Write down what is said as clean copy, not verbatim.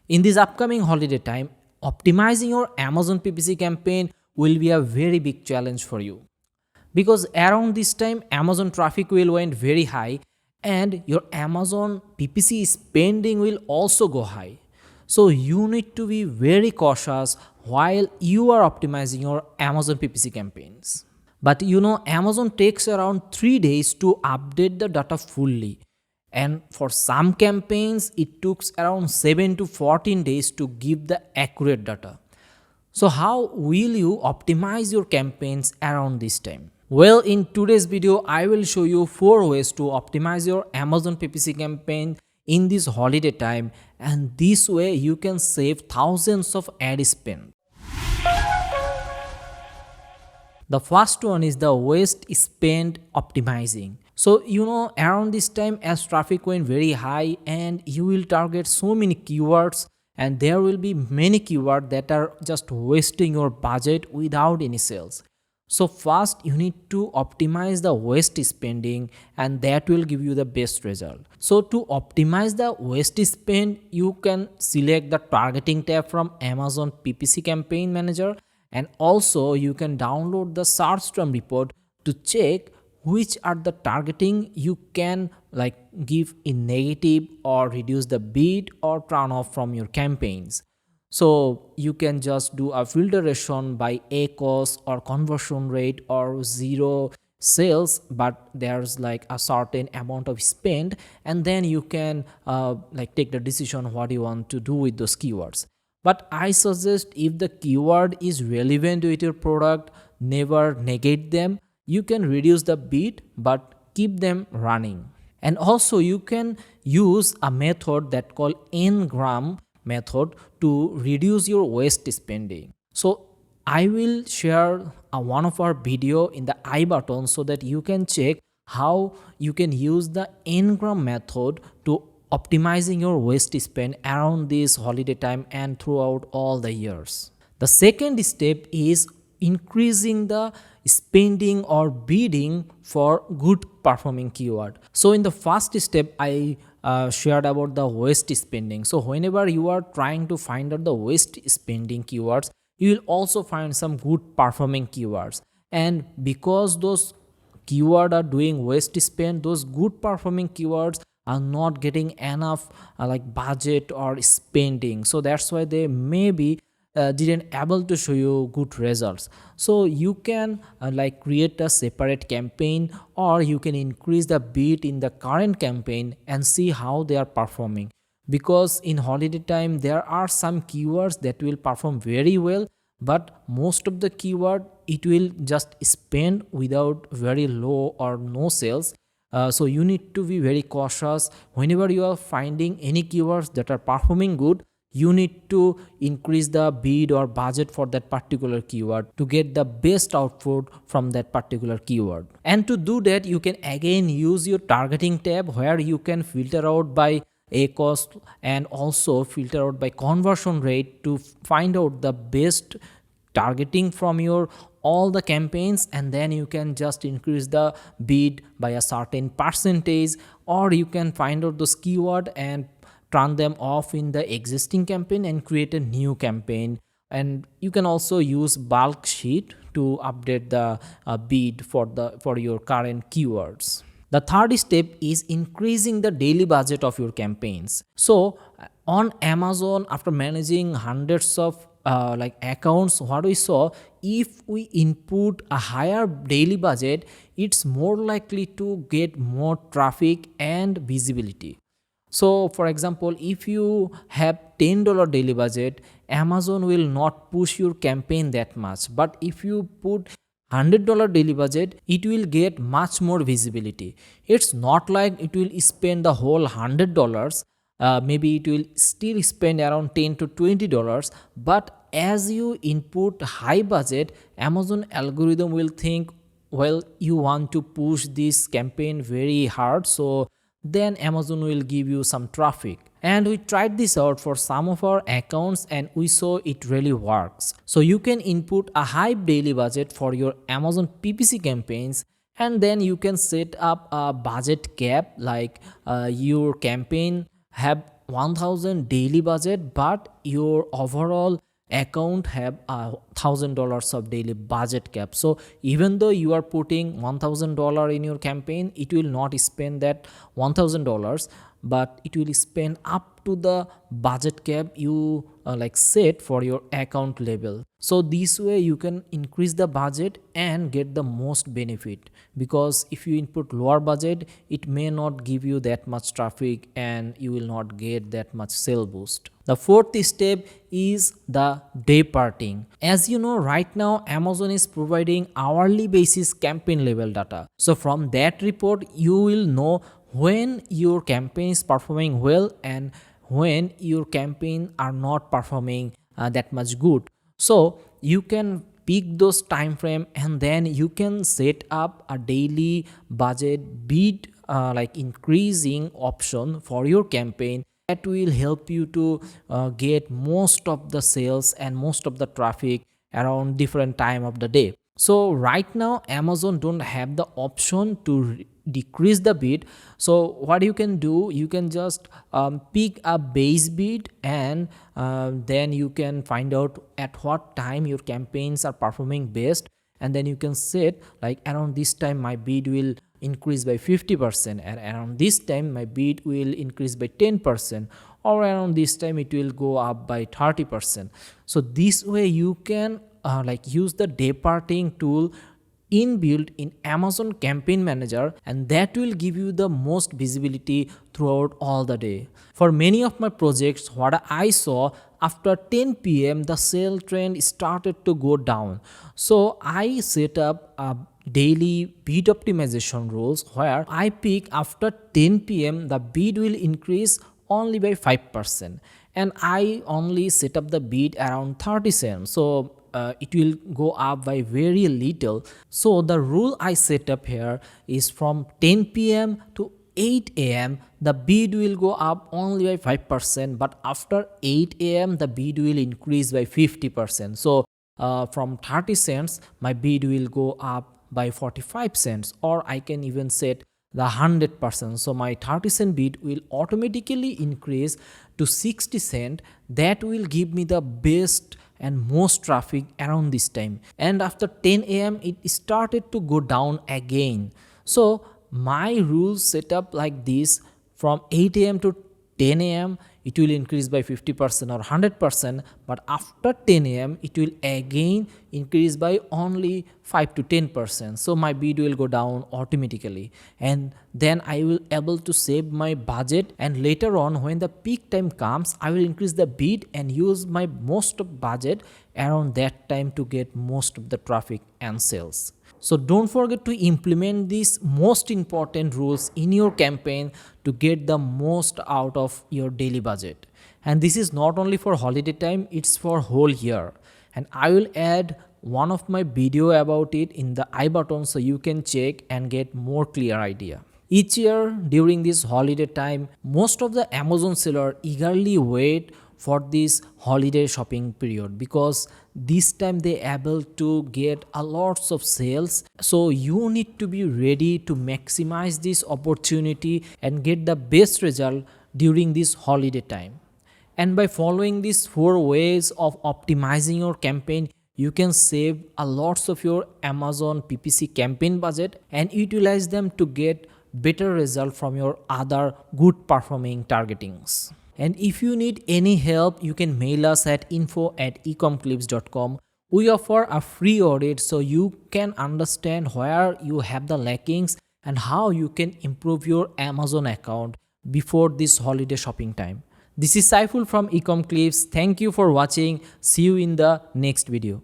In this upcoming holiday time, optimizing your Amazon PPC campaign will be a very big challenge for you, because around this time Amazon traffic will went very high and your Amazon PPC spending will also go high. So you need to be very cautious while you are optimizing your Amazon PPC campaigns. But Amazon takes around 3 days to update the data fully, and for some campaigns it took around 7 to 14 days to give the accurate data. So how will you optimize your campaigns around this time? Well, in today's video, I will show you 4 ways to optimize your Amazon PPC campaign in this holiday time, and this way you can save thousands of ad spend. The first one is the waste spend optimizing. So around this time as traffic went very high and you will target so many keywords, and there will be many keywords that are just wasting your budget without any sales. So first you need to optimize the waste spending, and that will give you the best result. So to optimize the waste spend, you can select the targeting tab from Amazon PPC campaign manager, and also you can download the search term report to check which are the targeting you can give in negative or reduce the bid or turn off from your campaigns. So you can just do a filtration by ACOS or conversion rate or zero sales, but there's a certain amount of spend, and then you can take the decision what you want to do with those keywords. But I suggest if the keyword is relevant with your product, never negate them. You can reduce the bid but keep them running. And also you can use a method that called n-gram method to reduce your waste spending. So I will share one of our video in the I button so that you can check how you can use the n-gram method to optimizing your waste spend around this holiday time and throughout all the years. The second step is increasing the spending or bidding for good performing keyword. So in the first step I shared about the waste spending. So whenever you are trying to find out the waste spending keywords, you will also find some good performing keywords, and because those keywords are doing waste spend, those good performing keywords are not getting enough budget or spending, so that's why they maybe didn't able to show you good results. So you can create a separate campaign, or you can increase the bid in the current campaign and see how they are performing, because in holiday time there are some keywords that will perform very well, but most of the keyword it will just spend without very low or no sales. So you need to be very cautious whenever you are finding any keywords that are performing good. You need to increase the bid or budget for that particular keyword to get the best output from that particular keyword. And to do that, you can again use your targeting tab, where you can filter out by ACOS and also filter out by conversion rate to find out the best targeting from your all the campaigns, and then you can just increase the bid by a certain percentage, or you can find out those keyword and turn them off in the existing campaign and create a new campaign. And you can also use bulk sheet to update the bid for your current keywords. The third step is increasing the daily budget of your campaigns. So on Amazon, after managing hundreds of accounts, what we saw, if we input a higher daily budget, it's more likely to get more traffic and visibility. So for example, if you have $10 daily budget, Amazon will not push your campaign that much, but if you put $100 daily budget, it will get much more visibility. It's not like it will spend the whole $100. Maybe it will still spend around $10 to $20, but as you input high budget, Amazon algorithm will think, well, you want to push this campaign very hard, so then Amazon will give you some traffic. And we tried this out for some of our accounts and we saw it really works. So you can input a high daily budget for your Amazon PPC campaigns, and then you can set up a budget cap, like your campaign have 1000 daily budget, but your overall account have $1,000 of daily budget cap. So even though you are putting $1000 in your campaign, it will not spend that $1000, but it will spend up to the budget cap you like set for your account level. So this way you can increase the budget and get the most benefit, because if you input lower budget, it may not give you that much traffic and you will not get that much sale boost. The fourth step is the day parting. As you know, right now Amazon is providing hourly basis campaign level data. So from that report you will know when your campaign is performing well and when your campaign are not performing that much good. So you can pick those time frame and then you can set up a daily budget bid like increasing option for your campaign that will help you to get most of the sales and most of the traffic around different time of the day. So right now Amazon don't have the option to decrease the bid. So what you can do, you can just pick a base bid and then you can find out at what time your campaigns are performing best, and then you can set like around this time my bid will increase by 50% and around this time my bid will increase by 10%, or around this time it will go up by 30%. So this way you can like use the day parting tool inbuilt in Amazon Campaign Manager, and that will give you the most visibility throughout all the day. For many of my projects, what I saw, after 10 p.m. the sale trend started to go down. So I set up a daily bid optimization rules where I pick after 10 p.m. the bid will increase only by 5%, and I only set up the bid around 30 cents. So it will go up by very little. So the rule I set up here is from 10 p.m. to 8 a.m. the bid will go up only by 5%, but after 8 a.m. the bid will increase by 50%. So from 30 cents my bid will go up by 45 cents, or I can even set the 100%. So my 30 cent bid will automatically increase to 60 cent. That will give me the best and most traffic around this time. And after 10 a.m. it started to go down again. So my rules set up like this: from 8 a.m. to 10 a.m. it will increase by 50% or 100%, but after 10 a.m. it will again increase by only 5 to 10%. So my bid will go down automatically, and then I will able to save my budget, and later on when the peak time comes I will increase the bid and use my most of budget around that time to get most of the traffic and sales. So don't forget to implement these most important rules in your campaign to get the most out of your daily budget. And this is not only for holiday time, it's for whole year. And I will add one of my video about it in the I button so you can check and get more clear idea. Each year during this holiday time, most of the Amazon seller eagerly wait for this holiday shopping period, because this time they able to get a lots of sales. So you need to be ready to maximize this opportunity and get the best result during this holiday time. And by following these 4 ways of optimizing your campaign, you can save a lots of your Amazon PPC campaign budget and utilize them to get better result from your other good performing targetings. And if you need any help, you can mail us at info@ecomclips.com. We offer a free audit so you can understand where you have the lackings and how you can improve your Amazon account before this holiday shopping time. This is Saiful from Ecomclips. Thank you for watching. See you in the next video.